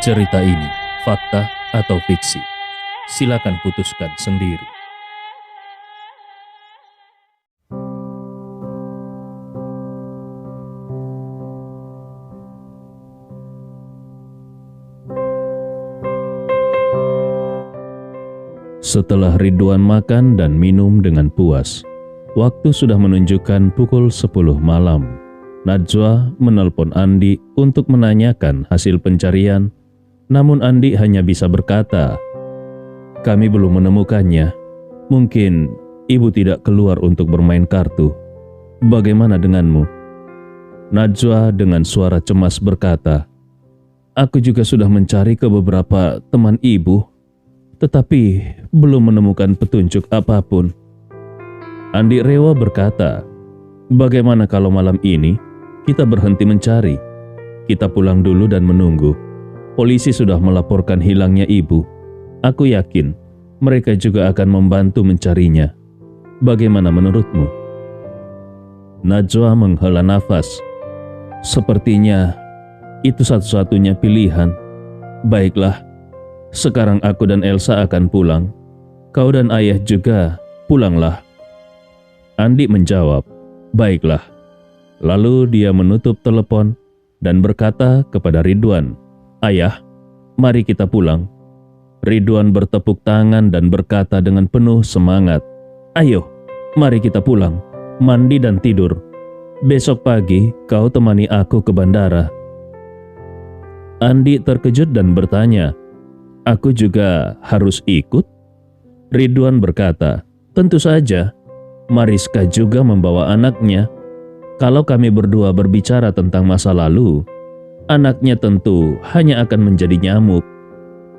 Cerita ini fakta atau fiksi? Silakan putuskan sendiri. Setelah Ridwan makan dan minum dengan puas, waktu sudah menunjukkan pukul 10 malam. Najwa menelpon Andi untuk menanyakan hasil pencarian, namun Andi hanya bisa berkata, "Kami belum menemukannya. Mungkin ibu tidak keluar untuk bermain kartu. Bagaimana denganmu?" Najwa dengan suara cemas berkata, "Aku juga sudah mencari ke beberapa teman ibu, tetapi belum menemukan petunjuk apapun." Andi Rewa berkata, "Bagaimana kalau malam ini kita berhenti mencari? Kita pulang dulu dan menunggu. Polisi sudah melaporkan hilangnya ibu. Aku yakin mereka juga akan membantu mencarinya. Bagaimana menurutmu?" Najwa menghela nafas. "Sepertinya itu satu-satunya pilihan. Baiklah, sekarang aku dan Elsa akan pulang. Kau dan ayah juga pulanglah." Andi menjawab, "Baiklah." Lalu dia menutup telepon dan berkata kepada Ridwan, "Ayah, mari kita pulang." Ridwan bertepuk tangan dan berkata dengan penuh semangat, "Ayo, mari kita pulang, mandi dan tidur. Besok pagi kau temani aku ke bandara." Andi terkejut dan bertanya, "Aku juga harus ikut?" Ridwan berkata, "Tentu saja. Mariska juga membawa anaknya. Kalau kami berdua berbicara tentang masa lalu, anaknya tentu hanya akan menjadi nyamuk.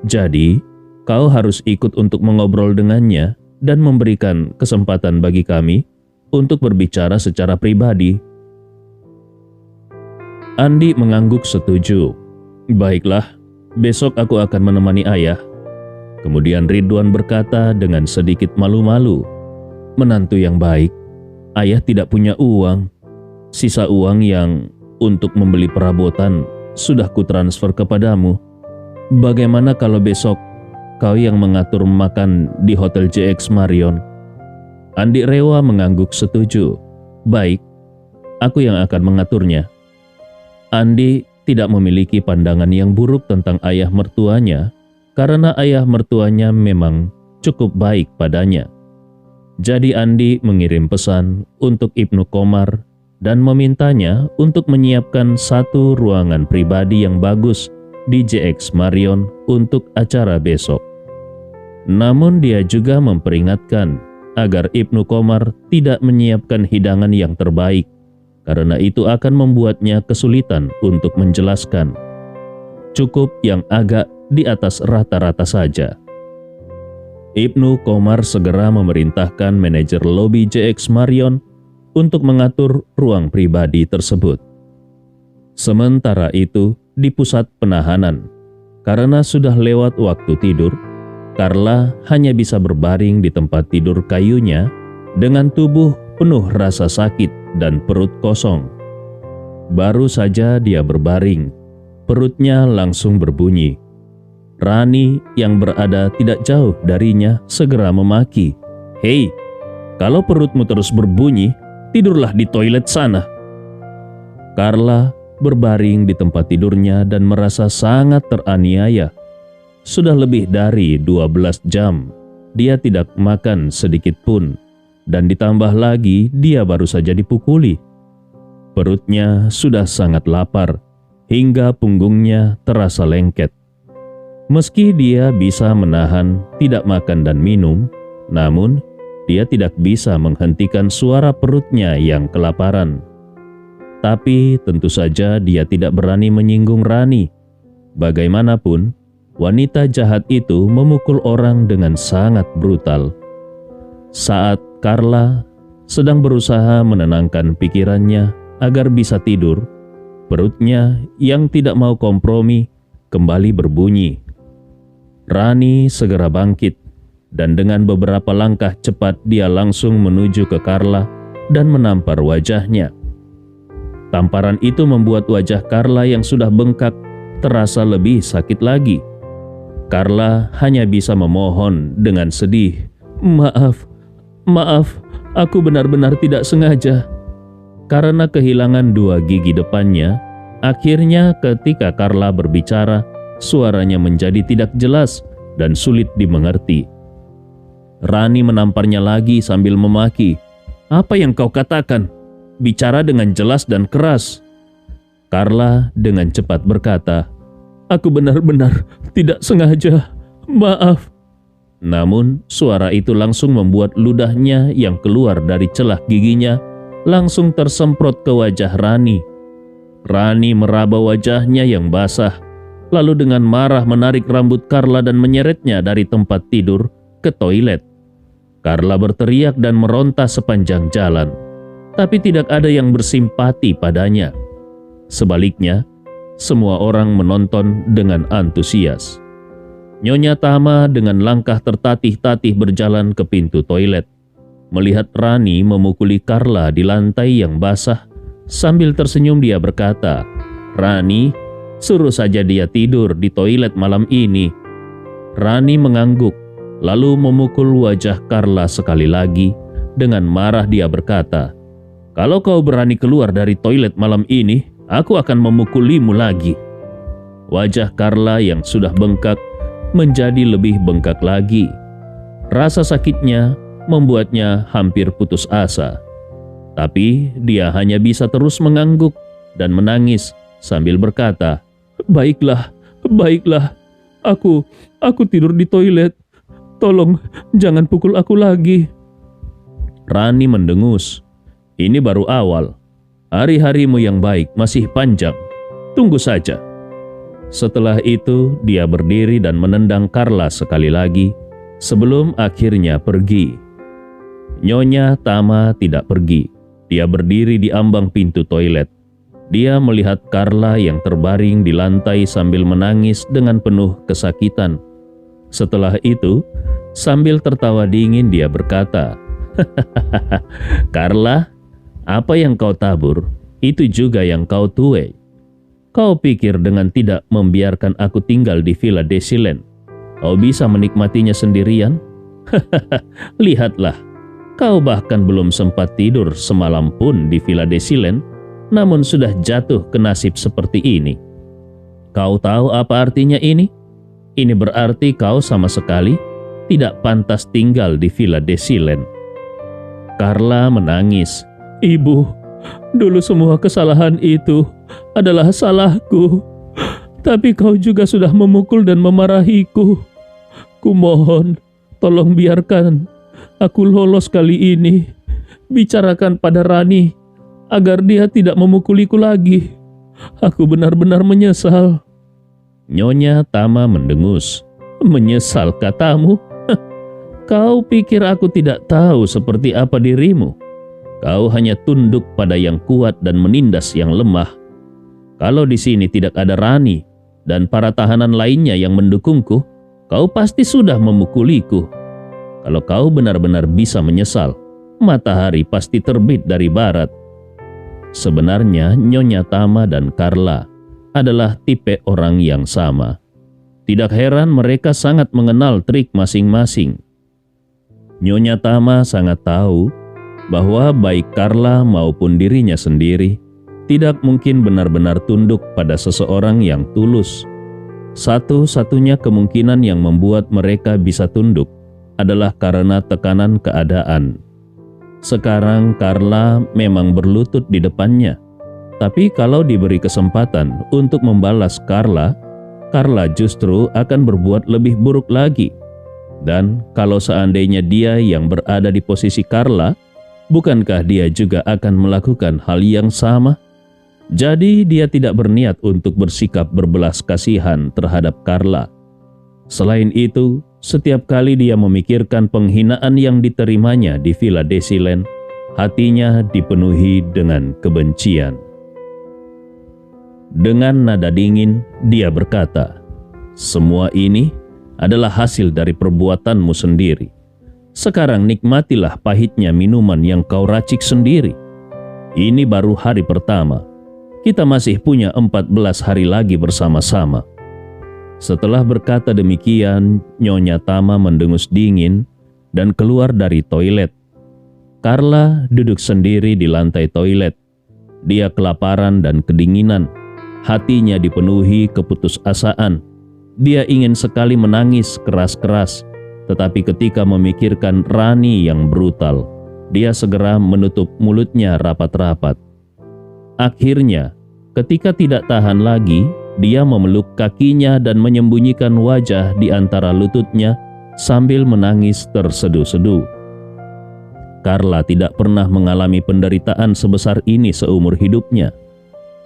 Jadi, kau harus ikut untuk mengobrol dengannya dan memberikan kesempatan bagi kami untuk berbicara secara pribadi." Andi mengangguk setuju. "Baiklah, besok aku akan menemani ayah." Kemudian Ridwan berkata dengan sedikit malu-malu, "Menantu yang baik, ayah tidak punya uang. Sisa uang yang untuk membeli perabotan sudah kutransfer kepadamu. Bagaimana kalau besok kau yang mengatur makan di Hotel JX Marion?" Andi Rewa mengangguk setuju. "Baik, aku yang akan mengaturnya." Andi tidak memiliki pandangan yang buruk tentang ayah mertuanya karena ayah mertuanya memang cukup baik padanya. Jadi Andi mengirim pesan untuk Ibnu Komar dan memintanya untuk menyiapkan satu ruangan pribadi yang bagus di JX Marion untuk acara besok. Namun dia juga memperingatkan agar Ibnu Komar tidak menyiapkan hidangan yang terbaik, karena itu akan membuatnya kesulitan untuk menjelaskan. Cukup yang agak di atas rata-rata saja. Ibnu Komar segera memerintahkan manajer lobi JX Marion untuk mengatur ruang pribadi tersebut. Sementara itu, di pusat penahanan, karena sudah lewat waktu tidur, Carla hanya bisa berbaring di tempat tidur kayunya dengan tubuh penuh rasa sakit dan perut kosong. Baru saja dia berbaring, perutnya langsung berbunyi. Rani yang berada tidak jauh darinya segera memaki, "Hei, kalau perutmu terus berbunyi, tidurlah di toilet sana." Carla berbaring di tempat tidurnya dan merasa sangat teraniaya. Sudah lebih dari 12 jam dia tidak makan sedikit pun, dan ditambah lagi dia baru saja dipukuli. Perutnya sudah sangat lapar hingga punggungnya terasa lengket. Meski dia bisa menahan tidak makan dan minum, namun dia tidak bisa menghentikan suara perutnya yang kelaparan. Tapi tentu saja dia tidak berani menyinggung Rani. Bagaimanapun, wanita jahat itu memukul orang dengan sangat brutal. Saat Carla sedang berusaha menenangkan pikirannya agar bisa tidur, perutnya yang tidak mau kompromi kembali berbunyi. Rani segera bangkit, dan dengan beberapa langkah cepat dia langsung menuju ke Carla dan menampar wajahnya. Tamparan itu membuat wajah Carla yang sudah bengkak terasa lebih sakit lagi. Carla hanya bisa memohon dengan sedih, "Maaf, maaf, aku benar-benar tidak sengaja." Karena kehilangan 2 gigi depannya, akhirnya ketika Carla berbicara, suaranya menjadi tidak jelas dan sulit dimengerti. Rani menamparnya lagi sambil memaki, "Apa yang kau katakan? Bicara dengan jelas dan keras." Carla dengan cepat berkata, "Aku benar-benar tidak sengaja, maaf." Namun suara itu langsung membuat ludahnya yang keluar dari celah giginya langsung tersemprot ke wajah Rani. Rani meraba wajahnya yang basah, lalu dengan marah menarik rambut Carla dan menyeretnya dari tempat tidur ke toilet. Carla berteriak dan meronta sepanjang jalan, tapi tidak ada yang bersimpati padanya. Sebaliknya, semua orang menonton dengan antusias. Nyonya Tama dengan langkah tertatih-tatih berjalan ke pintu toilet. Melihat Rani memukuli Carla di lantai yang basah, sambil tersenyum dia berkata, "Rani, suruh saja dia tidur di toilet malam ini." Rani mengangguk, lalu memukul wajah Carla sekali lagi. Dengan marah dia berkata, "Kalau kau berani keluar dari toilet malam ini, aku akan memukulimu lagi." Wajah Carla yang sudah bengkak menjadi lebih bengkak lagi. Rasa sakitnya membuatnya hampir putus asa. Tapi dia hanya bisa terus mengangguk dan menangis sambil berkata, "Baiklah, baiklah. Aku tidur di toilet. Tolong jangan pukul aku lagi." Rani mendengus. "Ini baru awal. Hari-harimu yang baik masih panjang. Tunggu saja." Setelah itu dia berdiri dan menendang Carla sekali lagi sebelum akhirnya pergi. Nyonya Tama tidak pergi. Dia berdiri di ambang pintu toilet. Dia melihat Carla yang terbaring di lantai sambil menangis dengan penuh kesakitan. Setelah itu, sambil tertawa dingin dia berkata, "Carla, apa yang kau tabur, itu juga yang kau tuai. Kau pikir dengan tidak membiarkan aku tinggal di Villa Desilen, kau bisa menikmatinya sendirian? Lihatlah, kau bahkan belum sempat tidur semalam pun di Villa Desilen, namun sudah jatuh ke nasib seperti ini. Kau tahu apa artinya ini? Ini berarti kau sama sekali tidak pantas tinggal di Villa Desilen." Carla menangis. "Ibu, dulu semua kesalahan itu adalah salahku. Tapi kau juga sudah memukul dan memarahiku. Kumohon, tolong biarkan aku lolos kali ini. Bicarakan pada Rani agar dia tidak memukuliku lagi. Aku benar-benar menyesal." Nyonya Tama mendengus. "Menyesal katamu? Kau pikir aku tidak tahu seperti apa dirimu? Kau hanya tunduk pada yang kuat dan menindas yang lemah. Kalau di sini tidak ada Rani dan para tahanan lainnya yang mendukungku, kau pasti sudah memukuliku. Kalau kau benar-benar bisa menyesal, matahari pasti terbit dari barat." Sebenarnya Nyonya Tama dan Carla adalah tipe orang yang sama. Tidak heran mereka sangat mengenal trik masing-masing. Nyonya Tama sangat tahu bahwa baik Carla maupun dirinya sendiri tidak mungkin benar-benar tunduk pada seseorang yang tulus. Satu-satunya kemungkinan yang membuat mereka bisa tunduk adalah karena tekanan keadaan. Sekarang Carla memang berlutut di depannya, tapi kalau diberi kesempatan untuk membalas Carla justru akan berbuat lebih buruk lagi. Dan kalau seandainya dia yang berada di posisi Carla, bukankah dia juga akan melakukan hal yang sama? Jadi dia tidak berniat untuk bersikap berbelas kasihan terhadap Carla. Selain itu, setiap kali dia memikirkan penghinaan yang diterimanya di Villa Desilen, hatinya dipenuhi dengan kebencian. Dengan nada dingin, dia berkata, "Semua ini adalah hasil dari perbuatanmu sendiri. Sekarang nikmatilah pahitnya minuman yang kau racik sendiri. Ini baru hari pertama. Kita masih punya 14 hari lagi bersama-sama." Setelah berkata demikian, Nyonya Tama mendengus dingin dan keluar dari toilet. Carla duduk sendiri di lantai toilet. Dia kelaparan dan kedinginan. Hatinya dipenuhi keputusasaan. Dia ingin sekali menangis keras-keras, tetapi ketika memikirkan Rani yang brutal, dia segera menutup mulutnya rapat-rapat. Akhirnya, ketika tidak tahan lagi, dia memeluk kakinya dan menyembunyikan wajah di antara lututnya sambil menangis terseduh-seduh. Carla tidak pernah mengalami penderitaan sebesar ini seumur hidupnya.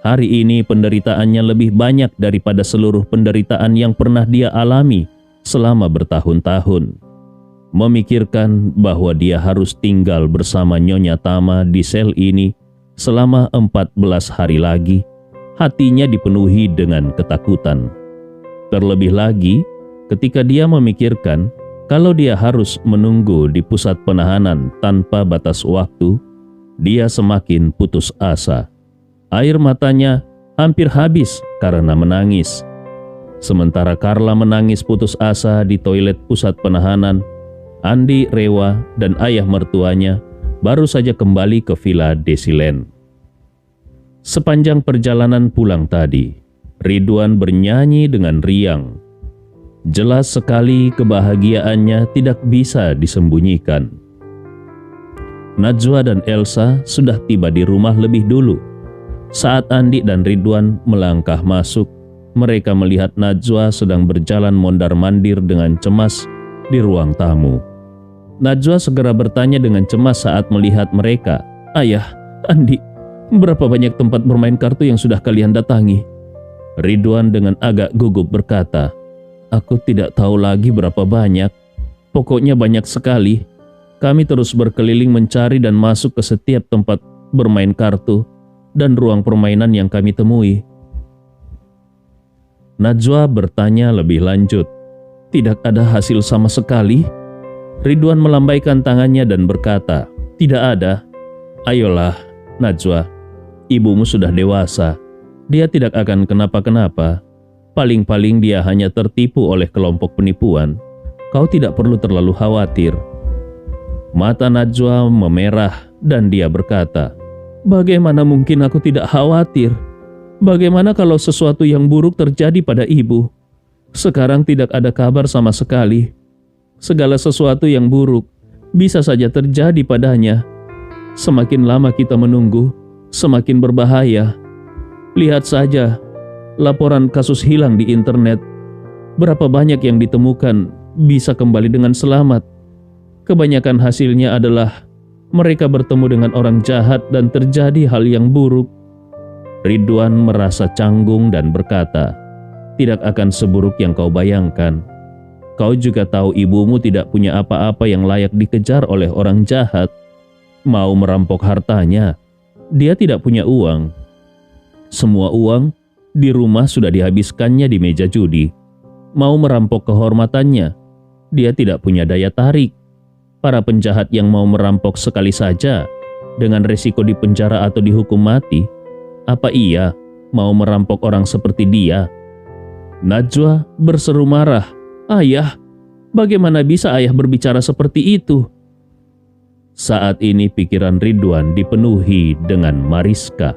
Hari ini penderitaannya lebih banyak daripada seluruh penderitaan yang pernah dia alami selama bertahun-tahun. Memikirkan bahwa dia harus tinggal bersama Nyonya Tama di sel ini selama 14 hari lagi, hatinya dipenuhi dengan ketakutan. Terlebih lagi, ketika dia memikirkan kalau dia harus menunggu di pusat penahanan tanpa batas waktu, dia semakin putus asa. Air matanya hampir habis karena menangis. Sementara Carla menangis putus asa di toilet pusat penahanan, Andi, Rewa, dan ayah mertuanya baru saja kembali ke Villa Desilen. Sepanjang perjalanan pulang tadi, Ridwan bernyanyi dengan riang. Jelas sekali kebahagiaannya tidak bisa disembunyikan. Najwa dan Elsa sudah tiba di rumah lebih dulu. Saat Andi dan Ridwan melangkah masuk, mereka melihat Najwa sedang berjalan mondar-mandir dengan cemas di ruang tamu. Najwa segera bertanya dengan cemas saat melihat mereka, "Ayah, Andi, berapa banyak tempat bermain kartu yang sudah kalian datangi?" Ridwan dengan agak gugup berkata, "Aku tidak tahu lagi berapa banyak. Pokoknya banyak sekali. Kami terus berkeliling mencari dan masuk ke setiap tempat bermain kartu dan ruang permainan yang kami temui." Najwa bertanya lebih lanjut, "Tidak ada hasil sama sekali?" Ridwan melambaikan tangannya dan berkata, "Tidak ada." "Ayolah, Najwa, ibumu sudah dewasa. Dia tidak akan kenapa-kenapa. Paling-paling dia hanya tertipu oleh kelompok penipuan. Kau tidak perlu terlalu khawatir." Mata Najwa memerah dan dia berkata, "Bagaimana mungkin aku tidak khawatir? Bagaimana kalau sesuatu yang buruk terjadi pada ibu? Sekarang tidak ada kabar sama sekali. Segala sesuatu yang buruk bisa saja terjadi padanya. Semakin lama kita menunggu, semakin berbahaya. Lihat saja laporan kasus hilang di internet. Berapa banyak yang ditemukan bisa kembali dengan selamat. Kebanyakan hasilnya adalah mereka bertemu dengan orang jahat dan terjadi hal yang buruk." Ridwan merasa canggung dan berkata, "Tidak akan seburuk yang kau bayangkan. Kau juga tahu ibumu tidak punya apa-apa yang layak dikejar oleh orang jahat. Mau merampok hartanya, dia tidak punya uang. Semua uang di rumah sudah dihabiskannya di meja judi. Mau merampok kehormatannya, dia tidak punya daya tarik. Para penjahat yang mau merampok sekali saja dengan risiko dipenjara atau dihukum mati, apa iya mau merampok orang seperti dia?" Najwa berseru marah, "Ayah, bagaimana bisa ayah berbicara seperti itu?" Saat ini pikiran Ridwan dipenuhi dengan Mariska.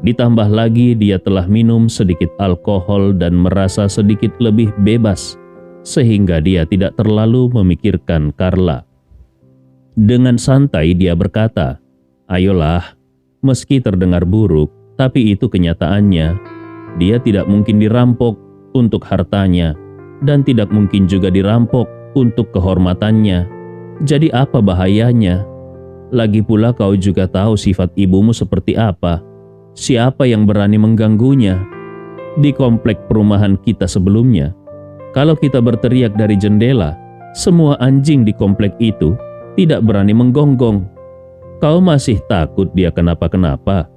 Ditambah lagi dia telah minum sedikit alkohol dan merasa sedikit lebih bebas, sehingga dia tidak terlalu memikirkan Carla. Dengan santai dia berkata, "Ayolah, meski terdengar buruk, tapi itu kenyataannya. Dia tidak mungkin dirampok untuk hartanya, dan tidak mungkin juga dirampok untuk kehormatannya. Jadi apa bahayanya? Lagi pula kau juga tahu sifat ibumu seperti apa. Siapa yang berani mengganggunya? Di komplek perumahan kita sebelumnya, kalau kita berteriak dari jendela, semua anjing di komplek itu tidak berani menggonggong. Kau masih takut dia kenapa-kenapa?"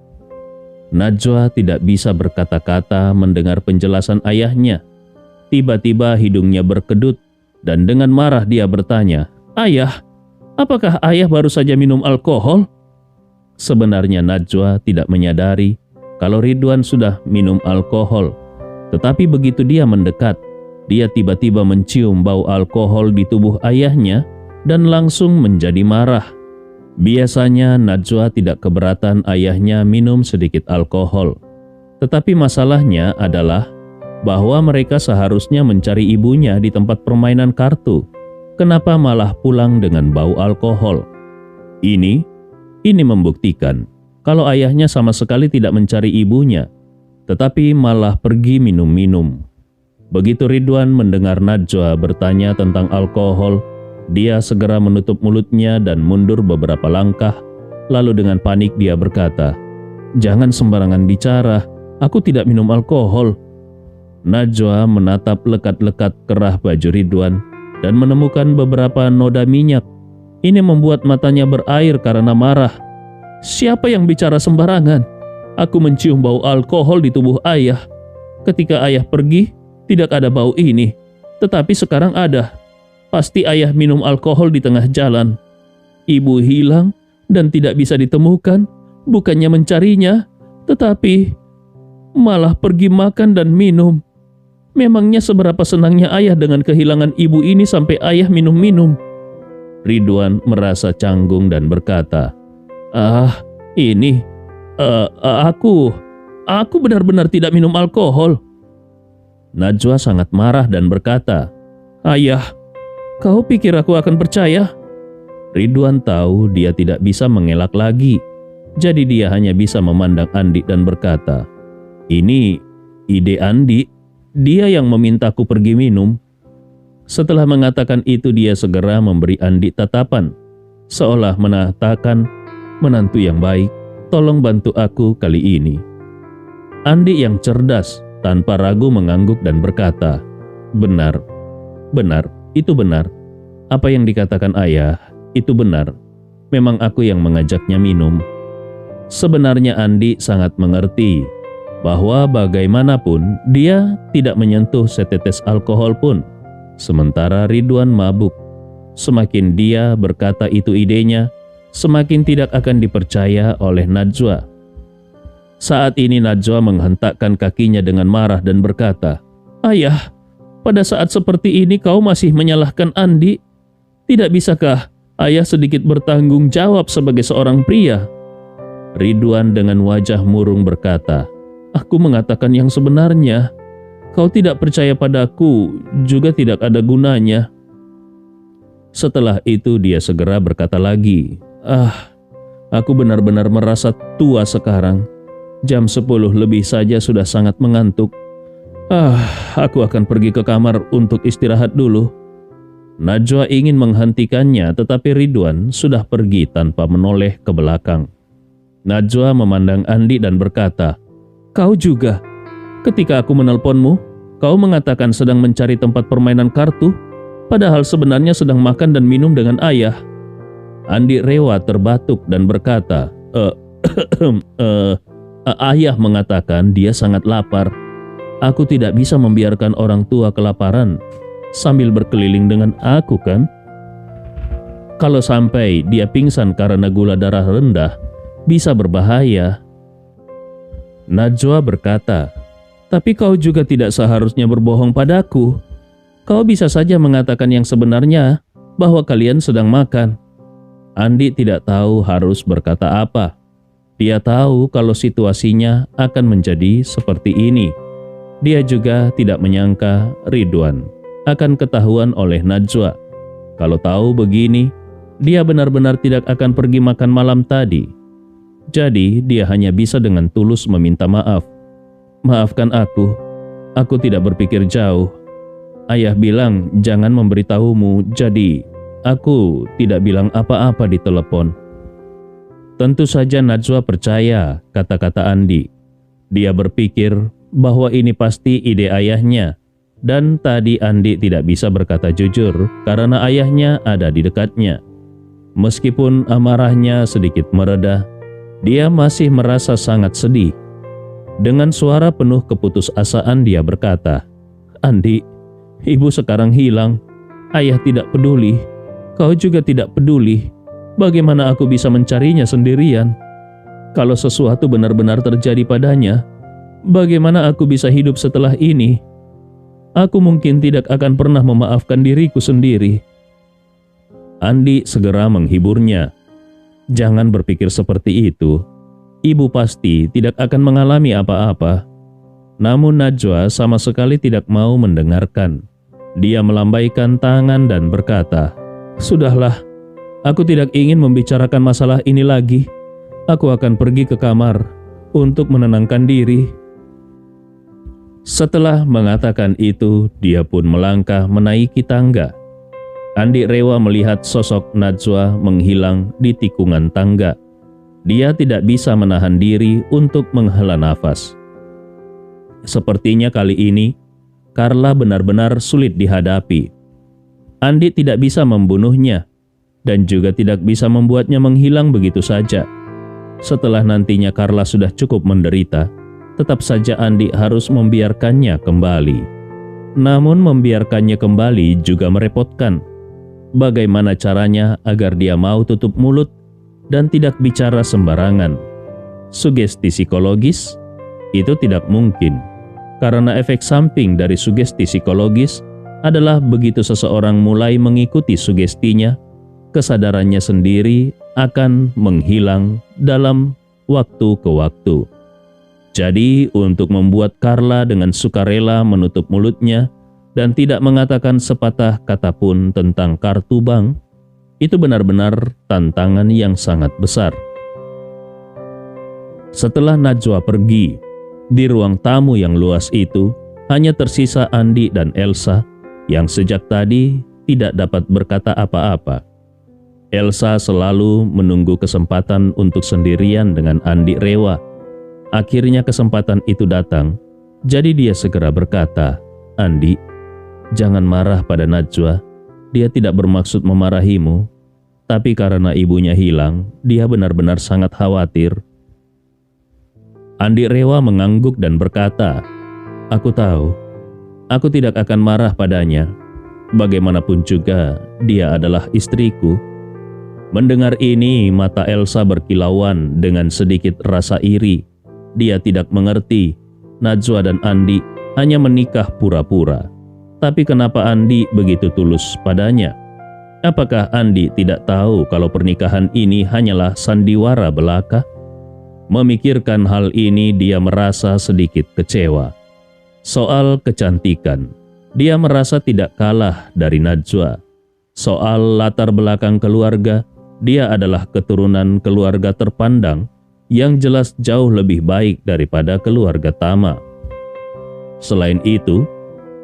Najwa tidak bisa berkata-kata mendengar penjelasan ayahnya. Tiba-tiba hidungnya berkedut dan dengan marah dia bertanya, "Ayah, apakah ayah baru saja minum alkohol?" Sebenarnya Najwa tidak menyadari kalau Ridwan sudah minum alkohol. Tetapi begitu dia mendekat, dia tiba-tiba mencium bau alkohol di tubuh ayahnya dan langsung menjadi marah. Biasanya Najwa tidak keberatan ayahnya minum sedikit alkohol. Tetapi masalahnya adalah bahwa mereka seharusnya mencari ibunya di tempat permainan kartu. Kenapa malah pulang dengan bau alkohol? Ini membuktikan kalau ayahnya sama sekali tidak mencari ibunya, tetapi malah pergi minum-minum. Begitu Ridwan mendengar Najwa bertanya tentang alkohol, dia segera menutup mulutnya dan mundur beberapa langkah. Lalu dengan panik dia berkata, "Jangan sembarangan bicara, aku tidak minum alkohol." Najwa menatap lekat-lekat kerah baju Ridwan dan menemukan beberapa noda minyak. Ini membuat matanya berair karena marah. "Siapa yang bicara sembarangan? Aku mencium bau alkohol di tubuh ayah. Ketika ayah pergi, tidak ada bau ini. Tetapi sekarang ada. Pasti ayah minum alkohol di tengah jalan. Ibu hilang dan tidak bisa ditemukan. Bukannya mencarinya, tetapi malah pergi makan dan minum. Memangnya seberapa senangnya ayah dengan kehilangan ibu ini sampai ayah minum-minum?" Ridwan merasa canggung dan berkata, Aku benar-benar tidak minum alkohol." Najwa sangat marah dan berkata, "Ayah, kau pikir aku akan percaya?" Ridwan tahu dia tidak bisa mengelak lagi. Jadi dia hanya bisa memandang Andi dan berkata, "Ini ide Andi, dia yang memintaku pergi minum." Setelah mengatakan itu dia segera memberi Andi tatapan, seolah mengatakan, "Menantu yang baik, tolong bantu aku kali ini." Andi yang cerdas tanpa ragu mengangguk dan berkata, Benar, itu benar. Apa yang dikatakan ayah, itu benar. Memang aku yang mengajaknya minum." Sebenarnya Andi sangat mengerti bahwa bagaimanapun dia tidak menyentuh setetes alkohol pun. Sementara Ridwan mabuk. Semakin dia berkata itu idenya, semakin tidak akan dipercaya oleh Najwa. Saat ini Najwa menghentakkan kakinya dengan marah dan berkata, "Ayah, pada saat seperti ini kau masih menyalahkan Andi? Tidak bisakah ayah sedikit bertanggung jawab sebagai seorang pria?" Ridwan dengan wajah murung berkata, "Aku mengatakan yang sebenarnya. Kau tidak percaya padaku juga tidak ada gunanya." Setelah itu dia segera berkata lagi, Aku benar-benar merasa tua sekarang. Jam 10 lebih saja sudah sangat mengantuk. Aku akan pergi ke kamar untuk istirahat dulu." Najwa ingin menghentikannya, tetapi Ridwan sudah pergi tanpa menoleh ke belakang. Najwa memandang Andi dan berkata, "Kau juga? Ketika aku menelponmu, kau mengatakan sedang mencari tempat permainan kartu, padahal sebenarnya sedang makan dan minum dengan ayah." Andi rewel terbatuk dan berkata, Ayah mengatakan dia sangat lapar. Aku tidak bisa membiarkan orang tua kelaparan sambil berkeliling dengan aku kan? Kalau sampai dia pingsan karena gula darah rendah, bisa berbahaya." Najwa berkata, "Tapi kau juga tidak seharusnya berbohong padaku. Kau bisa saja mengatakan yang sebenarnya bahwa kalian sedang makan." Andi tidak tahu harus berkata apa. Dia tahu kalau situasinya akan menjadi seperti ini. Dia juga tidak menyangka Ridwan akan ketahuan oleh Najwa. Kalau tahu begini, dia benar-benar tidak akan pergi makan malam tadi. Jadi dia hanya bisa dengan tulus meminta maaf. "Maafkan aku tidak berpikir jauh. Ayah bilang jangan memberitahumu, jadi aku tidak bilang apa-apa di telepon." Tentu saja Najwa percaya kata-kata Andi. Dia berpikir bahwa ini pasti ide ayahnya. Dan tadi Andi tidak bisa berkata jujur karena ayahnya ada di dekatnya. Meskipun amarahnya sedikit mereda, dia masih merasa sangat sedih. Dengan suara penuh keputusasaan dia berkata, "Andi, ibu sekarang hilang. Ayah tidak peduli. Kau juga tidak peduli. Bagaimana aku bisa mencarinya sendirian?" Kalau sesuatu benar-benar terjadi padanya, bagaimana aku bisa hidup setelah ini? Aku mungkin tidak akan pernah memaafkan diriku sendiri. Andi segera menghiburnya. Jangan berpikir seperti itu. Ibu pasti tidak akan mengalami apa-apa. Namun Najwa sama sekali tidak mau mendengarkan. Dia melambaikan tangan dan berkata, "Sudahlah, aku tidak ingin membicarakan masalah ini lagi. Aku akan pergi ke kamar untuk menenangkan diri." Setelah mengatakan itu, dia pun melangkah menaiki tangga. Andi Rewa melihat sosok Najwa menghilang di tikungan tangga. Dia tidak bisa menahan diri untuk menghela nafas. Sepertinya kali ini, Carla benar-benar sulit dihadapi. Andi tidak bisa membunuhnya, dan juga tidak bisa membuatnya menghilang begitu saja. Setelah nantinya Carla sudah cukup menderita, tetap saja Andi harus membiarkannya kembali. Namun membiarkannya kembali juga merepotkan. Bagaimana caranya agar dia mau tutup mulut dan tidak bicara sembarangan? Sugesti psikologis? Itu tidak mungkin. Karena efek samping dari sugesti psikologis adalah begitu seseorang mulai mengikuti sugestinya, kesadarannya sendiri akan menghilang dalam waktu ke waktu. Jadi untuk membuat Carla dengan sukarela menutup mulutnya dan tidak mengatakan sepatah kata pun tentang kartu bank, itu benar-benar tantangan yang sangat besar. Setelah Najwa pergi, di ruang tamu yang luas itu hanya tersisa Andi dan Elsa yang sejak tadi tidak dapat berkata apa-apa. Elsa selalu menunggu kesempatan untuk sendirian dengan Andi Rewa. Akhirnya kesempatan itu datang, jadi dia segera berkata, "Andi, jangan marah pada Najwa. Dia tidak bermaksud memarahimu, tapi karena ibunya hilang, dia benar-benar sangat khawatir." Andi Rewa mengangguk dan berkata, "Aku tahu, aku tidak akan marah padanya. Bagaimanapun juga, dia adalah istriku." Mendengar ini, mata Elsa berkilauan dengan sedikit rasa iri. Dia tidak mengerti, Najwa dan Andi hanya menikah pura-pura. Tapi kenapa Andi begitu tulus padanya? Apakah Andi tidak tahu kalau pernikahan ini hanyalah sandiwara belaka? Memikirkan hal ini, dia merasa sedikit kecewa. Soal kecantikan, dia merasa tidak kalah dari Najwa. Soal latar belakang keluarga, dia adalah keturunan keluarga terpandang yang jelas jauh lebih baik daripada keluarga Tama. Selain itu,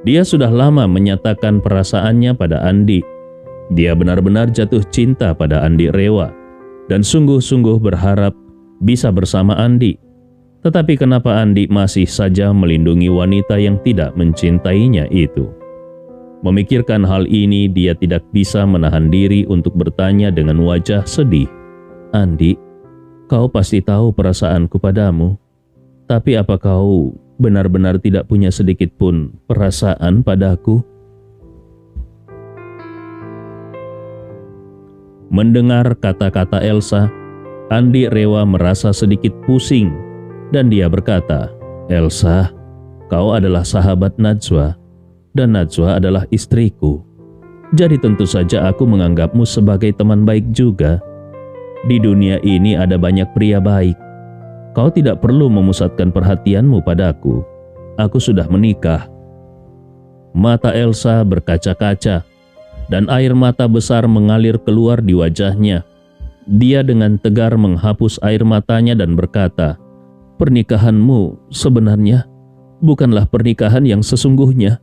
dia sudah lama menyatakan perasaannya pada Andi. Dia benar-benar jatuh cinta pada Andi Rewa dan sungguh-sungguh berharap bisa bersama Andi. Tetapi kenapa Andi masih saja melindungi wanita yang tidak mencintainya itu? Memikirkan hal ini, dia tidak bisa menahan diri untuk bertanya dengan wajah sedih, "Andi, kau pasti tahu perasaanku padamu. Tapi apa kau benar-benar tidak punya sedikit pun perasaan padaku?" Mendengar kata-kata Elsa, Andi Rewa merasa sedikit pusing dan dia berkata, "Elsa, kau adalah sahabat Najwa dan Najwa adalah istriku. Jadi tentu saja aku menganggapmu sebagai teman baik juga. Di dunia ini ada banyak pria baik. Kau tidak perlu memusatkan perhatianmu padaku. Aku sudah menikah." Mata Elsa berkaca-kaca dan air mata besar mengalir keluar di wajahnya. Dia dengan tegar menghapus air matanya dan berkata, "Pernikahanmu sebenarnya bukanlah pernikahan yang sesungguhnya.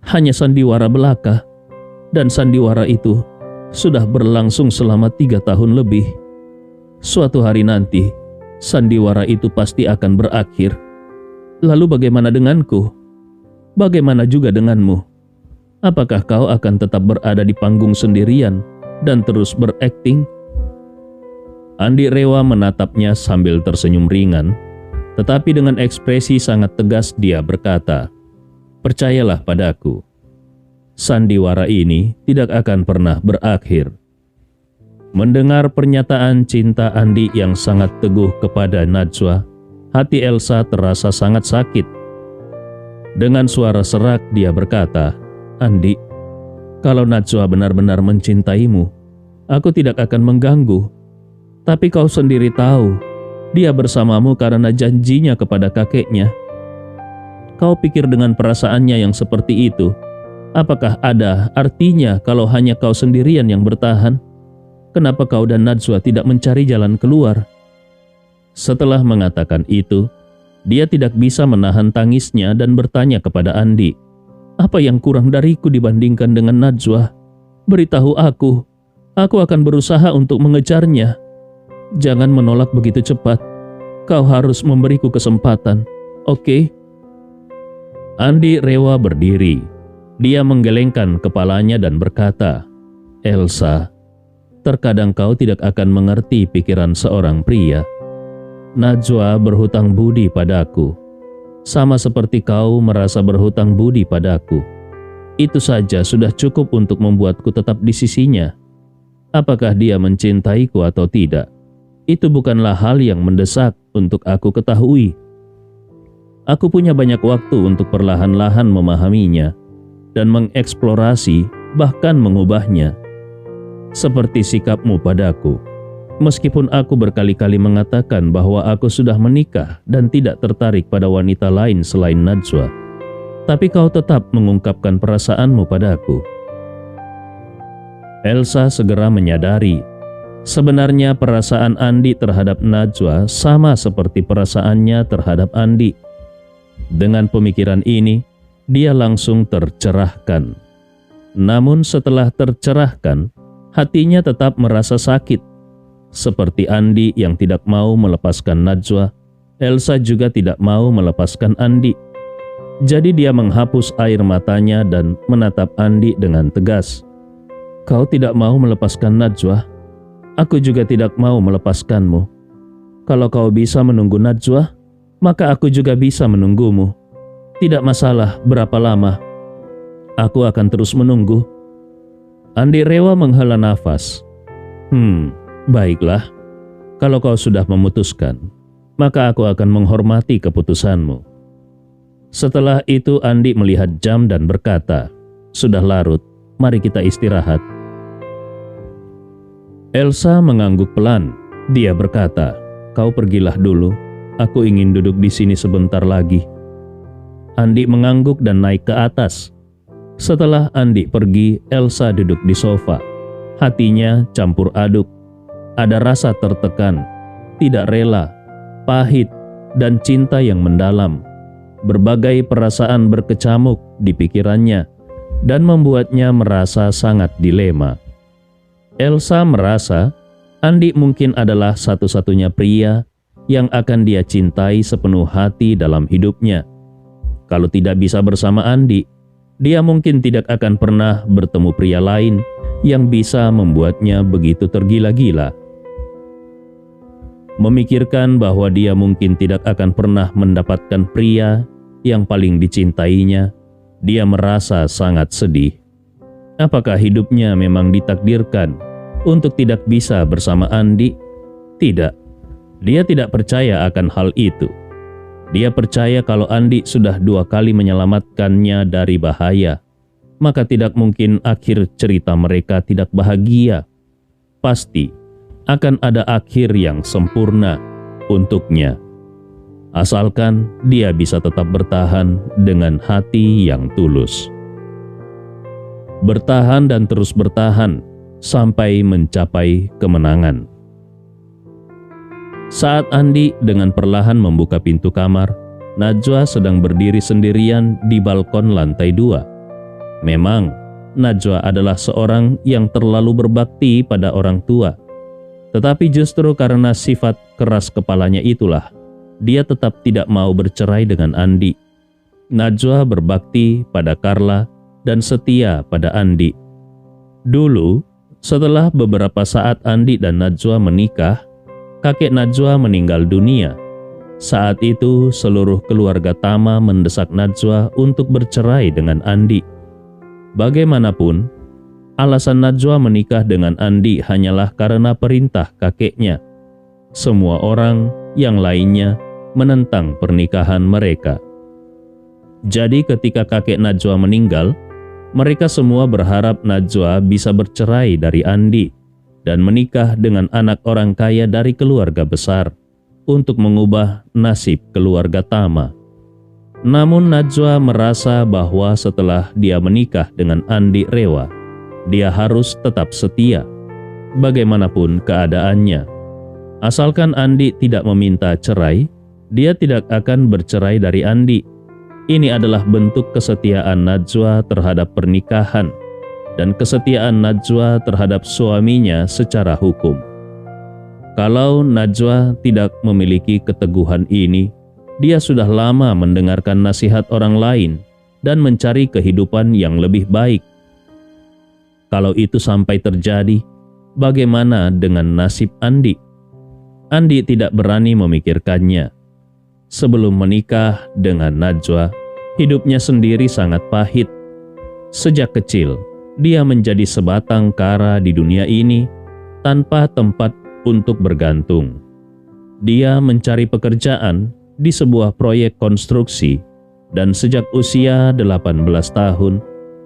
Hanya sandiwara belaka. Dan sandiwara itu sudah berlangsung selama 3 tahun lebih. Suatu hari nanti, sandiwara itu pasti akan berakhir. Lalu bagaimana denganku? Bagaimana juga denganmu? Apakah kau akan tetap berada di panggung sendirian dan terus berakting?" Andi Rewa menatapnya sambil tersenyum ringan, tetapi dengan ekspresi sangat tegas dia berkata, "Percayalah padaku, sandiwara ini tidak akan pernah berakhir." Mendengar pernyataan cinta Andi yang sangat teguh kepada Najwa, hati Elsa terasa sangat sakit. Dengan suara serak dia berkata, "Andi, kalau Najwa benar-benar mencintaimu, aku tidak akan mengganggu. Tapi kau sendiri tahu, dia bersamamu karena janjinya kepada kakeknya. Kau pikir dengan perasaannya yang seperti itu, apakah ada artinya kalau hanya kau sendirian yang bertahan? Kenapa kau dan Najwa tidak mencari jalan keluar?" Setelah mengatakan itu, dia tidak bisa menahan tangisnya dan bertanya kepada Andi, "Apa yang kurang dariku dibandingkan dengan Najwa? Beritahu aku akan berusaha untuk mengejarnya. Jangan menolak begitu cepat. Kau harus memberiku kesempatan, oke?" Andi rela berdiri. Dia menggelengkan kepalanya dan berkata, "Elsa, terkadang kau tidak akan mengerti pikiran seorang pria. Najwa berhutang budi padaku, sama seperti kau merasa berhutang budi padaku. Itu saja sudah cukup untuk membuatku tetap di sisinya. Apakah dia mencintaiku atau tidak, itu bukanlah hal yang mendesak untuk aku ketahui. Aku punya banyak waktu untuk perlahan-lahan memahaminya dan mengeksplorasi, bahkan mengubahnya. Seperti sikapmu padaku. Meskipun aku berkali-kali mengatakan bahwa aku sudah menikah dan tidak tertarik pada wanita lain selain Najwa, tapi kau tetap mengungkapkan perasaanmu padaku." Elsa segera menyadari, sebenarnya perasaan Andi terhadap Najwa sama seperti perasaannya terhadap Andi. Dengan pemikiran ini, dia langsung tercerahkan. Namun setelah tercerahkan, hatinya tetap merasa sakit. Seperti Andi yang tidak mau melepaskan Najwa, Elsa juga tidak mau melepaskan Andi. Jadi dia menghapus air matanya dan menatap Andi dengan tegas. "Kau tidak mau melepaskan Najwa? Aku juga tidak mau melepaskanmu. Kalau kau bisa menunggu Najwa, maka aku juga bisa menunggumu. Tidak masalah berapa lama. Aku akan terus menunggu." Andi rela menghela nafas. Baiklah, kalau kau sudah memutuskan, maka aku akan menghormati keputusanmu." Setelah itu Andi melihat jam dan berkata, "Sudah larut, mari kita istirahat." Elsa mengangguk pelan. Dia berkata, "Kau pergilah dulu, aku ingin duduk di sini sebentar lagi." Andi mengangguk dan naik ke atas. Setelah Andi pergi, Elsa duduk di sofa. Hatinya campur aduk. Ada rasa tertekan, tidak rela, pahit, dan cinta yang mendalam. Berbagai perasaan berkecamuk di pikirannya dan membuatnya merasa sangat dilema. Elsa merasa Andi mungkin adalah satu-satunya pria yang akan dia cintai sepenuh hati dalam hidupnya. Kalau tidak bisa bersama Andi, dia mungkin tidak akan pernah bertemu pria lain yang bisa membuatnya begitu tergila-gila. Memikirkan bahwa dia mungkin tidak akan pernah mendapatkan pria yang paling dicintainya, dia merasa sangat sedih. Apakah hidupnya memang ditakdirkan untuk tidak bisa bersama Andi? Tidak, dia tidak percaya akan hal itu. Dia percaya kalau Andi sudah 2 kali menyelamatkannya dari bahaya, maka tidak mungkin akhir cerita mereka tidak bahagia. Pasti akan ada akhir yang sempurna untuknya, asalkan dia bisa tetap bertahan dengan hati yang tulus. Bertahan dan terus bertahan sampai mencapai kemenangan. Saat Andi dengan perlahan membuka pintu kamar, Najwa sedang berdiri sendirian di balkon lantai 2. Memang, Najwa adalah seorang yang terlalu berbakti pada orang tua. Tetapi justru karena sifat keras kepalanya itulah, dia tetap tidak mau bercerai dengan Andi. Najwa berbakti pada Carla dan setia pada Andi. Dulu, setelah beberapa saat Andi dan Najwa menikah, kakek Najwa meninggal dunia. Saat itu, seluruh keluarga Tama mendesak Najwa untuk bercerai dengan Andi. Bagaimanapun, alasan Najwa menikah dengan Andi hanyalah karena perintah kakeknya. Semua orang yang lainnya menentang pernikahan mereka. Jadi ketika kakek Najwa meninggal, mereka semua berharap Najwa bisa bercerai dari Andi dan menikah dengan anak orang kaya dari keluarga besar untuk mengubah nasib keluarga Tama. Namun Najwa merasa bahwa setelah dia menikah dengan Andi Rewa, dia harus tetap setia, bagaimanapun keadaannya. Asalkan Andi tidak meminta cerai, dia tidak akan bercerai dari Andi. Ini adalah bentuk kesetiaan Najwa terhadap pernikahan dan kesetiaan Najwa terhadap suaminya secara hukum. Kalau Najwa tidak memiliki keteguhan ini, dia sudah lama mendengarkan nasihat orang lain dan mencari kehidupan yang lebih baik. Kalau itu sampai terjadi, bagaimana dengan nasib Andi? Andi tidak berani memikirkannya. Sebelum menikah dengan Najwa, hidupnya sendiri sangat pahit. Sejak kecil, dia menjadi sebatang kara di dunia ini tanpa tempat untuk bergantung. Dia mencari pekerjaan di sebuah proyek konstruksi dan sejak usia 18 tahun,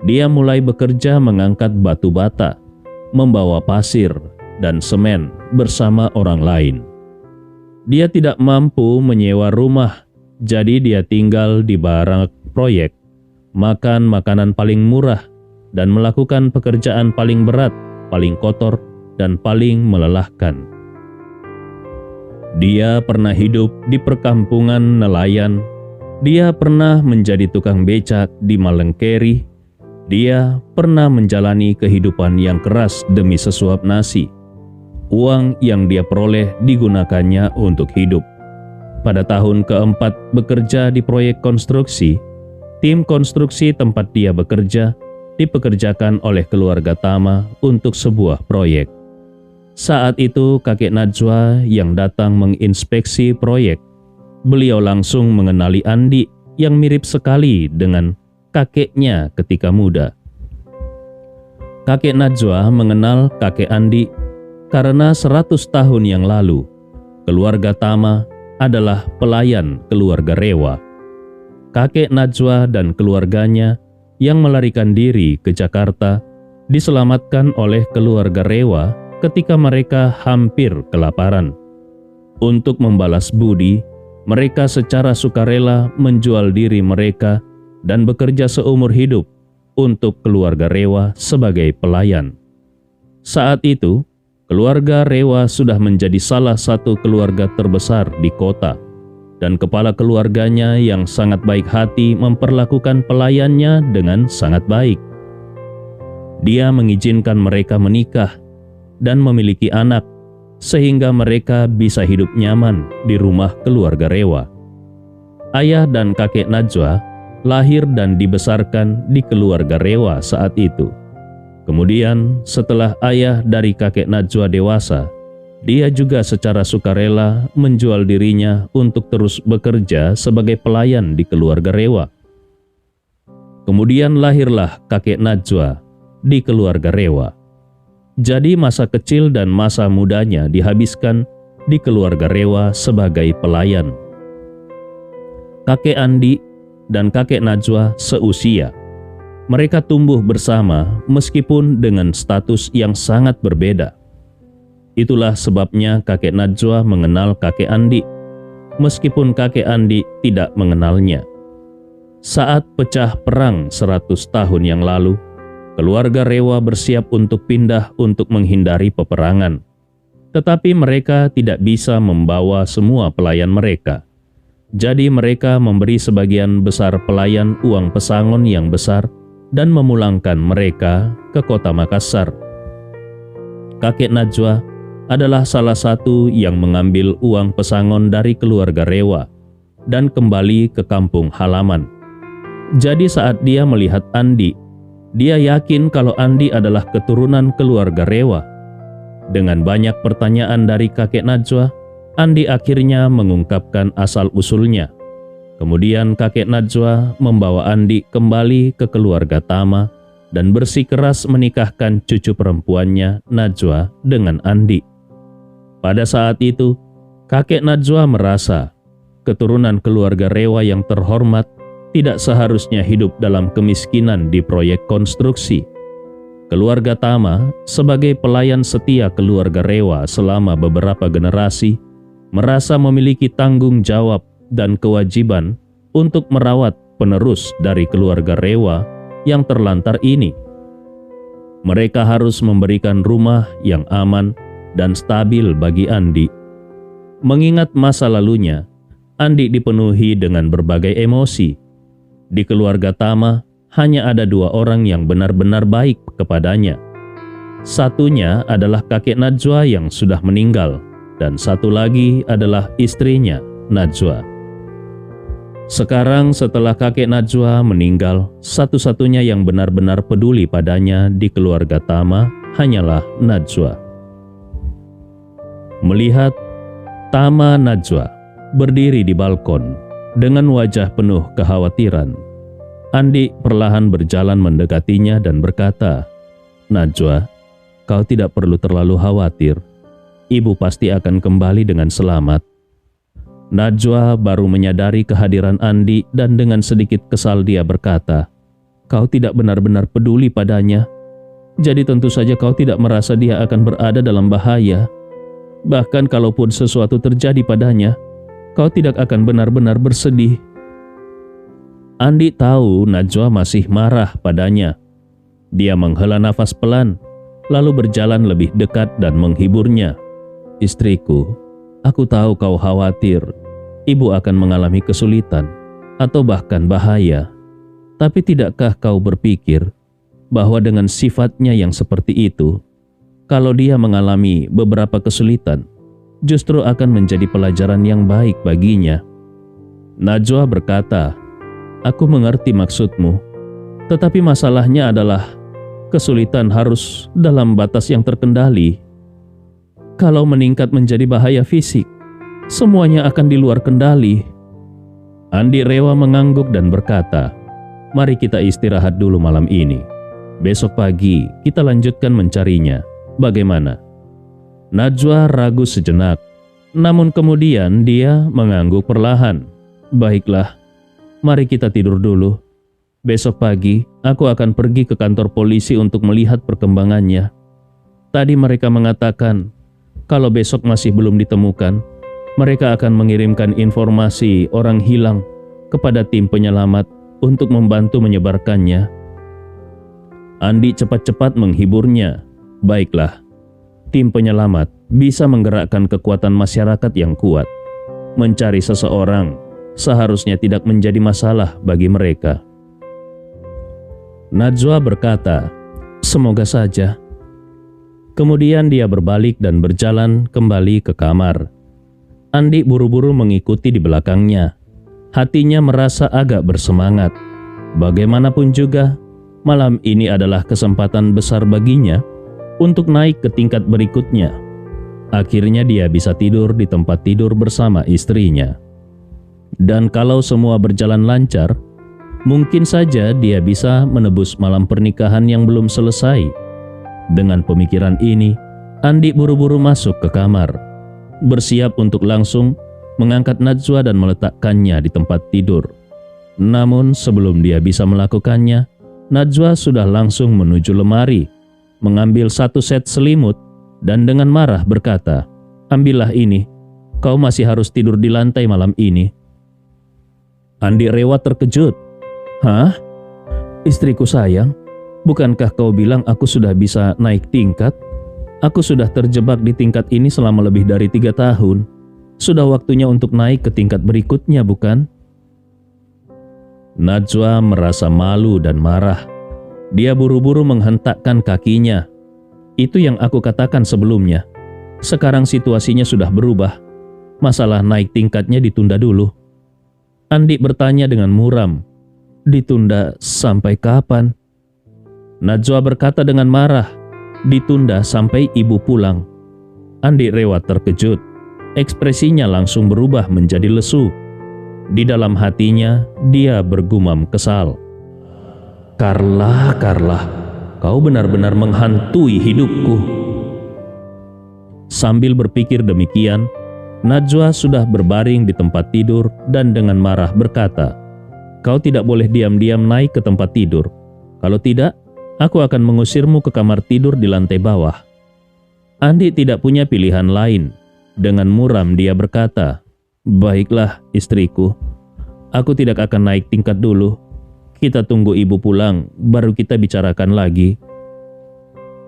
dia mulai bekerja mengangkat batu bata, membawa pasir dan semen bersama orang lain. Dia tidak mampu menyewa rumah, jadi dia tinggal di barak proyek, makan makanan paling murah, dan melakukan pekerjaan paling berat, paling kotor, dan paling melelahkan. Dia pernah hidup di perkampungan nelayan. Dia pernah menjadi tukang becak di Malengkeri. Dia pernah menjalani kehidupan yang keras demi sesuap nasi. Uang yang dia peroleh digunakannya untuk hidup. Pada tahun keempat bekerja di proyek konstruksi, tim konstruksi tempat dia bekerja dipekerjakan oleh keluarga Tama untuk sebuah proyek. Saat itu kakek Najwa yang datang menginspeksi proyek. Beliau langsung mengenali Andi yang mirip sekali dengan kakeknya ketika muda. Kakek Najwa mengenal kakek Andi karena 100 tahun yang lalu, keluarga Tama adalah pelayan keluarga Rewa. Kakek Najwa dan keluarganya yang melarikan diri ke Jakarta diselamatkan oleh keluarga Rewa ketika mereka hampir kelaparan. Untuk membalas budi, mereka secara sukarela menjual diri mereka dan bekerja seumur hidup untuk keluarga Rewa sebagai pelayan. Saat itu, keluarga Rewa sudah menjadi salah satu keluarga terbesar di kota, dan kepala keluarganya yang sangat baik hati memperlakukan pelayannya dengan sangat baik. Dia mengizinkan mereka menikah dan memiliki anak, sehingga mereka bisa hidup nyaman di rumah keluarga Rewa. Ayah dan kakek Najwa lahir dan dibesarkan di keluarga Rewa saat itu. Kemudian setelah ayah dari kakek Najwa dewasa, dia juga secara sukarela menjual dirinya untuk terus bekerja sebagai pelayan di keluarga Rewa. Kemudian lahirlah kakek Najwa di keluarga Rewa. Jadi masa kecil dan masa mudanya dihabiskan di keluarga Rewa sebagai pelayan. Kakek Andi dan kakek Najwa seusia. Mereka tumbuh bersama meskipun dengan status yang sangat berbeda. Itulah sebabnya kakek Najwa mengenal kakek Andi, meskipun kakek Andi tidak mengenalnya. Saat pecah perang 100 tahun yang lalu, keluarga Rewa bersiap untuk pindah untuk menghindari peperangan. Tetapi mereka tidak bisa membawa semua pelayan mereka. Jadi mereka memberi sebagian besar pelayan uang pesangon yang besar dan memulangkan mereka ke kota Makassar. Kakek Najwa adalah salah satu yang mengambil uang pesangon dari keluarga Rewa dan kembali ke kampung halaman. Jadi saat dia melihat Andi, dia yakin kalau Andi adalah keturunan keluarga Rewa. Dengan banyak pertanyaan dari kakek Najwa, Andi akhirnya mengungkapkan asal-usulnya. Kemudian kakek Najwa membawa Andi kembali ke keluarga Tama dan bersikeras menikahkan cucu perempuannya Najwa dengan Andi. Pada saat itu, kakek Najwa merasa keturunan keluarga Rewa yang terhormat tidak seharusnya hidup dalam kemiskinan di proyek konstruksi. Keluarga Tama sebagai pelayan setia keluarga Rewa selama beberapa generasi merasa memiliki tanggung jawab dan kewajiban untuk merawat penerus dari keluarga Rewa yang terlantar ini. Mereka harus memberikan rumah yang aman dan stabil bagi Andi. Mengingat masa lalunya, Andi dipenuhi dengan berbagai emosi. Di keluarga Tama, hanya ada 2 orang yang benar-benar baik kepadanya. Satunya adalah kakek Najwa yang sudah meninggal, dan satu lagi adalah istrinya, Najwa. Sekarang setelah kakek Najwa meninggal, satu-satunya yang benar-benar peduli padanya di keluarga Tama hanyalah Najwa. Melihat Tama Najwa berdiri di balkon dengan wajah penuh kekhawatiran, Andi perlahan berjalan mendekatinya dan berkata, "Najwa, kau tidak perlu terlalu khawatir. Ibu pasti akan kembali dengan selamat." Najwa baru menyadari kehadiran Andi dan dengan sedikit kesal dia berkata, "Kau tidak benar-benar peduli padanya. Jadi tentu saja kau tidak merasa dia akan berada dalam bahaya. Bahkan kalaupun sesuatu terjadi padanya, kau tidak akan benar-benar bersedih." Andi tahu Najwa masih marah padanya. Dia menghela nafas pelan, lalu berjalan lebih dekat dan menghiburnya. "Istriku, aku tahu kau khawatir. Ibu akan mengalami kesulitan atau bahkan bahaya. Tapi tidakkah kau berpikir bahwa dengan sifatnya yang seperti itu, kalau dia mengalami beberapa kesulitan, justru akan menjadi pelajaran yang baik baginya?" Najwa berkata, "Aku mengerti maksudmu, tetapi masalahnya adalah kesulitan harus dalam batas yang terkendali. Kalau meningkat menjadi bahaya fisik, semuanya akan di luar kendali." Andi Rewa mengangguk dan berkata, "Mari kita istirahat dulu malam ini. Besok pagi kita lanjutkan mencarinya. Bagaimana?" Najwa ragu sejenak, namun kemudian dia mengangguk perlahan. "Baiklah, mari kita tidur dulu. Besok pagi aku akan pergi ke kantor polisi untuk melihat perkembangannya. Tadi mereka mengatakan kalau besok masih belum ditemukan, mereka akan mengirimkan informasi orang hilang kepada tim penyelamat untuk membantu menyebarkannya." Andi cepat-cepat menghiburnya. "Baiklah, tim penyelamat bisa menggerakkan kekuatan masyarakat yang kuat. Mencari seseorang seharusnya tidak menjadi masalah bagi mereka." Najwa berkata, "Semoga saja." Kemudian dia berbalik dan berjalan kembali ke kamar. Andi buru-buru mengikuti di belakangnya. Hatinya merasa agak bersemangat. Bagaimanapun juga, malam ini adalah kesempatan besar baginya untuk naik ke tingkat berikutnya. Akhirnya dia bisa tidur di tempat tidur bersama istrinya. Dan kalau semua berjalan lancar, mungkin saja dia bisa menebus malam pernikahan yang belum selesai. Dengan pemikiran ini, Andi buru-buru masuk ke kamar, bersiap untuk langsung mengangkat Najwa dan meletakkannya di tempat tidur. Namun sebelum dia bisa melakukannya, Najwa sudah langsung menuju lemari, mengambil 1 set selimut dan dengan marah berkata, "Ambillah ini, kau masih harus tidur di lantai malam ini." Andi Rewa terkejut. "Hah? Istriku sayang, bukankah kau bilang aku sudah bisa naik tingkat? Aku sudah terjebak di tingkat ini selama lebih dari 3 tahun. Sudah waktunya untuk naik ke tingkat berikutnya, bukan?" Najwa merasa malu dan marah. Dia buru-buru menghentakkan kakinya. "Itu yang aku katakan sebelumnya. Sekarang situasinya sudah berubah. Masalah naik tingkatnya ditunda dulu." Andi bertanya dengan muram, "Ditunda sampai kapan?" Najwa berkata dengan marah, "Ditunda sampai ibu pulang." Andi Rewa terkejut. Ekspresinya langsung berubah menjadi lesu. Di dalam hatinya, dia bergumam kesal. Carla, kau benar-benar menghantui hidupku." Sambil berpikir demikian, Najwa sudah berbaring di tempat tidur dan dengan marah berkata, "Kau tidak boleh diam-diam naik ke tempat tidur. Kalau tidak, aku akan mengusirmu ke kamar tidur di lantai bawah." Andi tidak punya pilihan lain. Dengan muram dia berkata, "Baiklah istriku, aku tidak akan naik tingkat dulu. Kita tunggu ibu pulang, baru kita bicarakan lagi."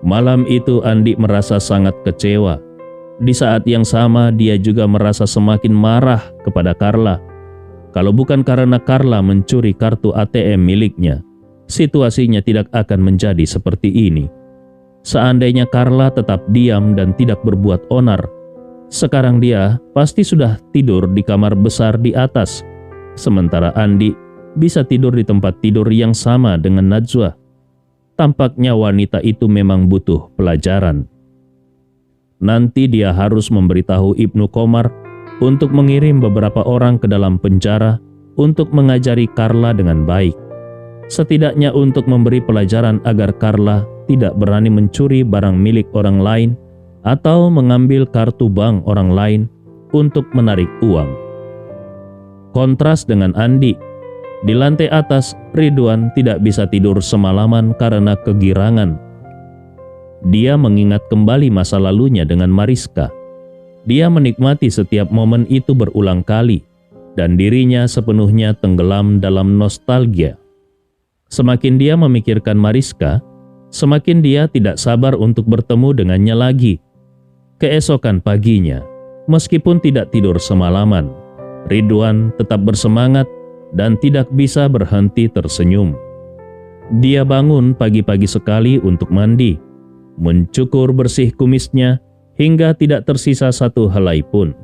Malam itu Andi merasa sangat kecewa. Di saat yang sama dia juga merasa semakin marah kepada Carla. Kalau bukan karena Carla mencuri kartu ATM miliknya, situasinya tidak akan menjadi seperti ini. Seandainya Carla tetap diam dan tidak berbuat onar, sekarang dia pasti sudah tidur di kamar besar di atas, sementara Andi bisa tidur di tempat tidur yang sama dengan Najwa. Tampaknya wanita itu memang butuh pelajaran. Nanti dia harus memberitahu Ibnu Komar untuk mengirim beberapa orang ke dalam penjara untuk mengajari Carla dengan baik. Setidaknya untuk memberi pelajaran agar Carla tidak berani mencuri barang milik orang lain atau mengambil kartu bank orang lain untuk menarik uang. Kontras dengan Andi, di lantai atas Ridwan tidak bisa tidur semalaman karena kegirangan. Dia mengingat kembali masa lalunya dengan Mariska. Dia menikmati setiap momen itu berulang kali dan dirinya sepenuhnya tenggelam dalam nostalgia. Semakin dia memikirkan Mariska, semakin dia tidak sabar untuk bertemu dengannya lagi. Keesokan paginya, meskipun tidak tidur semalaman, Ridwan tetap bersemangat dan tidak bisa berhenti tersenyum. Dia bangun pagi-pagi sekali untuk mandi, mencukur bersih kumisnya hingga tidak tersisa satu helai pun.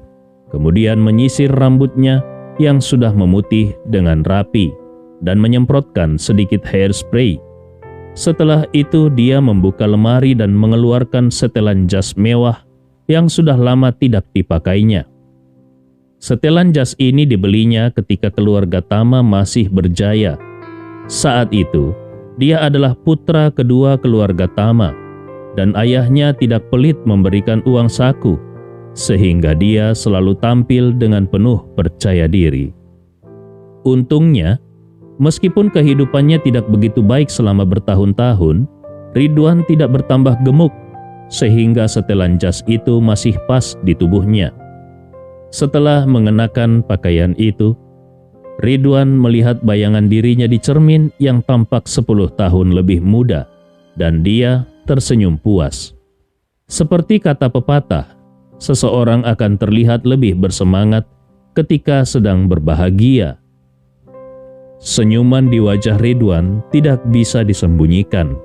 Kemudian menyisir rambutnya yang sudah memutih dengan rapi dan menyemprotkan sedikit hairspray. Setelah itu dia membuka lemari dan mengeluarkan setelan jas mewah yang sudah lama tidak dipakainya. Setelan jas ini dibelinya ketika keluarga Tama masih berjaya. Saat itu, dia adalah putra kedua keluarga Tama, dan ayahnya tidak pelit memberikan uang saku, sehingga dia selalu tampil dengan penuh percaya diri. Untungnya, meskipun kehidupannya tidak begitu baik selama bertahun-tahun, Ridwan tidak bertambah gemuk, sehingga setelan jas itu masih pas di tubuhnya. Setelah mengenakan pakaian itu, Ridwan melihat bayangan dirinya di cermin yang tampak 10 tahun lebih muda, dan dia tersenyum puas. Seperti kata pepatah, seseorang akan terlihat lebih bersemangat ketika sedang berbahagia. Senyuman di wajah Ridwan tidak bisa disembunyikan.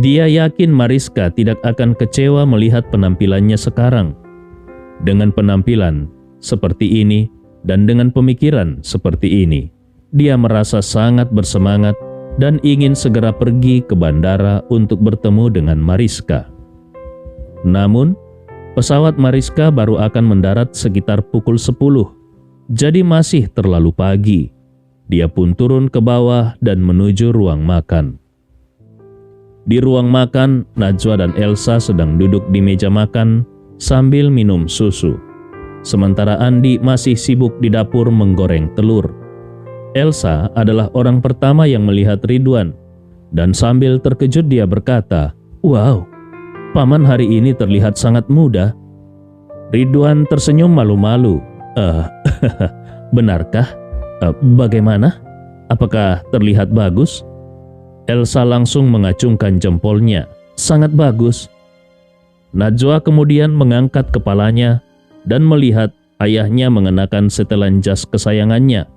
Dia yakin Mariska tidak akan kecewa melihat penampilannya sekarang. Dengan penampilan seperti ini dan dengan pemikiran seperti ini, dia merasa sangat bersemangat dan ingin segera pergi ke bandara untuk bertemu dengan Mariska. Namun, pesawat Mariska baru akan mendarat sekitar pukul 10, jadi masih terlalu pagi. Dia pun turun ke bawah dan menuju ruang makan. Di ruang makan, Najwa dan Elsa sedang duduk di meja makan sambil minum susu. Sementara Andi masih sibuk di dapur menggoreng telur. Elsa adalah orang pertama yang melihat Ridwan, dan sambil terkejut dia berkata, "Wow, paman hari ini terlihat sangat muda." Ridwan tersenyum malu-malu. Benarkah? Bagaimana? Apakah terlihat bagus?" Elsa langsung mengacungkan jempolnya. "Sangat bagus." Najwa kemudian mengangkat kepalanya dan melihat ayahnya mengenakan setelan jas kesayangannya.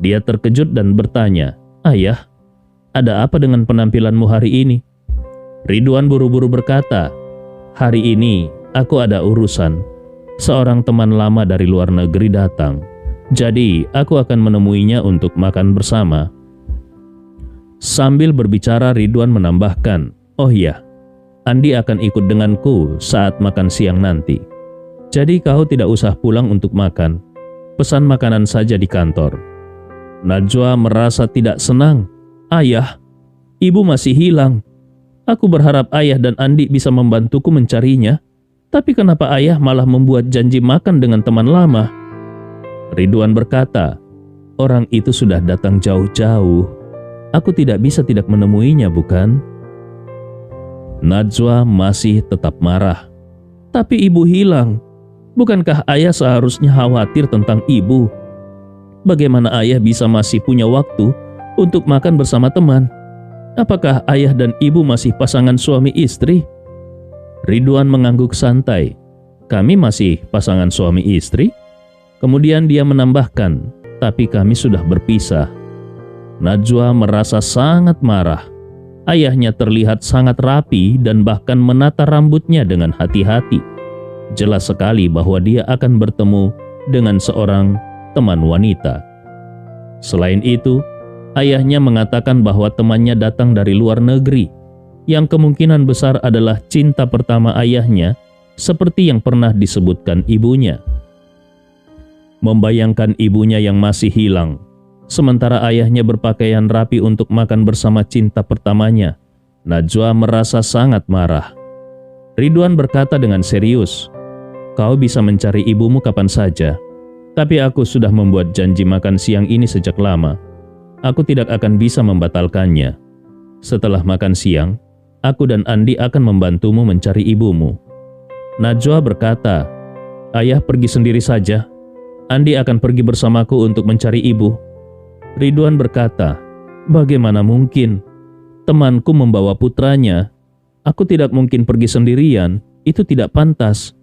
Dia terkejut dan bertanya, "Ayah, ada apa dengan penampilanmu hari ini?" Ridwan buru-buru berkata, "Hari ini aku ada urusan. Seorang teman lama dari luar negeri datang. Jadi aku akan menemuinya untuk makan bersama." Sambil berbicara Ridwan menambahkan, "Oh iya, Andi akan ikut denganku saat makan siang nanti. Jadi kau tidak usah pulang untuk makan. Pesan makanan saja di kantor." Najwa merasa tidak senang. "Ayah, ibu masih hilang." Aku berharap ayah dan Andi bisa membantuku mencarinya. Tapi kenapa ayah malah membuat janji makan dengan teman lama? Ridwan berkata, orang itu sudah datang jauh-jauh. Aku tidak bisa tidak menemuinya, bukan? Najwa masih tetap marah. Tapi ibu hilang. Bukankah ayah seharusnya khawatir tentang ibu? Bagaimana ayah bisa masih punya waktu untuk makan bersama teman? Apakah ayah dan ibu masih pasangan suami istri? Ridwan mengangguk santai. Kami masih pasangan suami istri? Kemudian dia menambahkan, tapi kami sudah berpisah. Najwa merasa sangat marah. Ayahnya terlihat sangat rapi dan bahkan menata rambutnya dengan hati-hati. Jelas sekali bahwa dia akan bertemu dengan seorang teman wanita. Selain itu, ayahnya mengatakan bahwa temannya datang dari luar negeri, yang kemungkinan besar adalah cinta pertama ayahnya, seperti yang pernah disebutkan ibunya. Membayangkan ibunya yang masih hilang, sementara ayahnya berpakaian rapi untuk makan bersama cinta pertamanya, Najwa merasa sangat marah. Ridwan berkata dengan serius, "Kau bisa mencari ibumu kapan saja, tapi aku sudah membuat janji makan siang ini sejak lama. Aku tidak akan bisa membatalkannya. Setelah makan siang, aku dan Andi akan membantumu mencari ibumu." Najwa berkata, "Ayah pergi sendiri saja. Andi akan pergi bersamaku untuk mencari ibu." Ridwan berkata, "Bagaimana mungkin? Temanku membawa putranya. Aku tidak mungkin pergi sendirian, itu tidak pantas.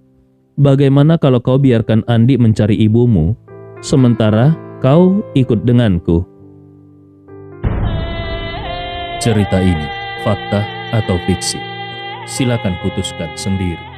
Bagaimana kalau kau biarkan Andi mencari ibumu, sementara kau ikut denganku?" Cerita ini fakta atau fiksi? Silakan putuskan sendiri.